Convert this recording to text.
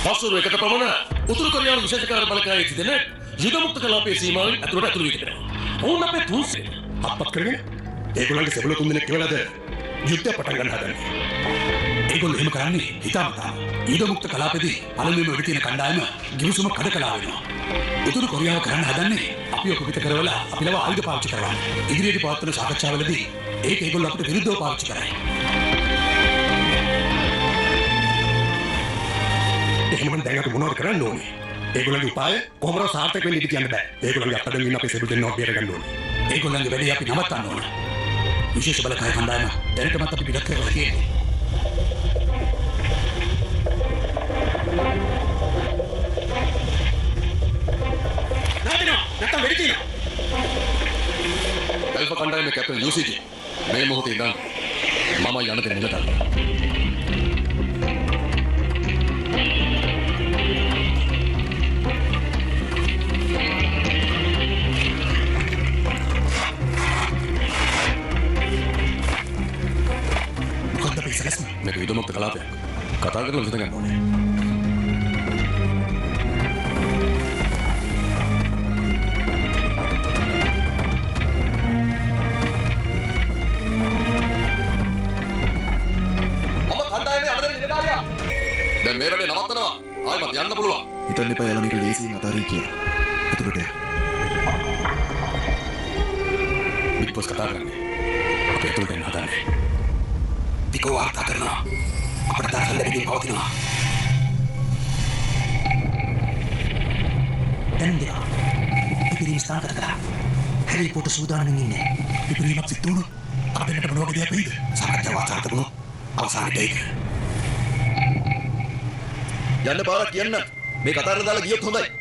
වසර එකට පමණ උතුරු කොරියානු විශේෂකාර බලකායේ සිටින යුද මුක්ත කලාපයේ සීමාවෙන් ඇතුළට වී තිබෙනවා. ඔවුන් අපේ තුන්සේ අත්පත් කරගෙන ඒගොල්ලන්ගේ සෙබළ තුන් දෙනෙක් කියලාද යුද්ධය පටන් ගන්න හදන්නේ. ඒගොල්ලෝ එහෙම කරන්නේ හිතාමතා යුද මුක්ත කලාපයේදී පළමුවෙන්ම වෙඩි තියෙන කණ්ඩායම ගිවිසුම කඩ කළා වෙනවා. උතුරු කොරියාව කරන්න හදන්නේ අපිව කුපිත කරවලා අපිලව ආයුධ පාවිච්චි කරවන්න. ඉදිරියට පවත්වන සාකච්ඡාවලදී ඒක ඒගොල්ලෝ අපිට විරුද්ධව පාවිච්චි කරයි. එහෙනම් දැන් අපි මොනවද කරන්න ඕනේ? ඒගොල්ලන්ගේ උපාය කොහොමද සාර්ථක වෙන්නේ ඉතින් කියන්න බෑ. ඒගොල්ලන්ගේ අත්දැකීම් ඉන්න අපේ සෙබළු දෙන්නවා බේර ගන්න ඕනේ. ඒගොල්ලන්ගේ වැඩේ අපි නවත්තන්න ඕනේ. විශේෂ බලකාය කණ්ඩායම දැනටමත් අපි පිටත් කරලා තියෙන්නේ. නැත්තම් වෙඩි තියෙනවා. ඇල්ෆා කණ්ඩායමේ කැප්ටන් යූසිජි මේ මොහොතේ ඉඳන් මම යන දෙන්න ගන්නවා. මේක විදමුක්ත කලාපයක්. කතා කරලා විසඳ ගන්න ඕනේ. මම කණ්ඩායමේ අමතර නිලධාරියා. දැන් මේ වැඩේ නවත්තනවා. ආයෙත් යන්න පුළුවන්. හිතන්න එපා යාළුවා මේක ලේසියෙන් අතාරින් කියලා. එතකොට බිග් බොස් කතා කරන්නේ. අපි එතකොට එන්න හදන්නේ. Diko warta කරනවා. අපිට දාන්න ලැබෙන්නේ පවතිනවා. දැන් දෙනවා. ඉතිරි ස්ථාන කරලා හැරි පොට සූදානම් ඉන්නේ. ඉතිරිමත් සිතුණු අපිට මොනවද දෙයක් වෙයිද? සාකච්ඡා වාර්තා කරමු. අවසානයේ ඒක. යන්න පාරක් කියන්න. මේ කතාවට දාලා ගියොත් හොඳයි.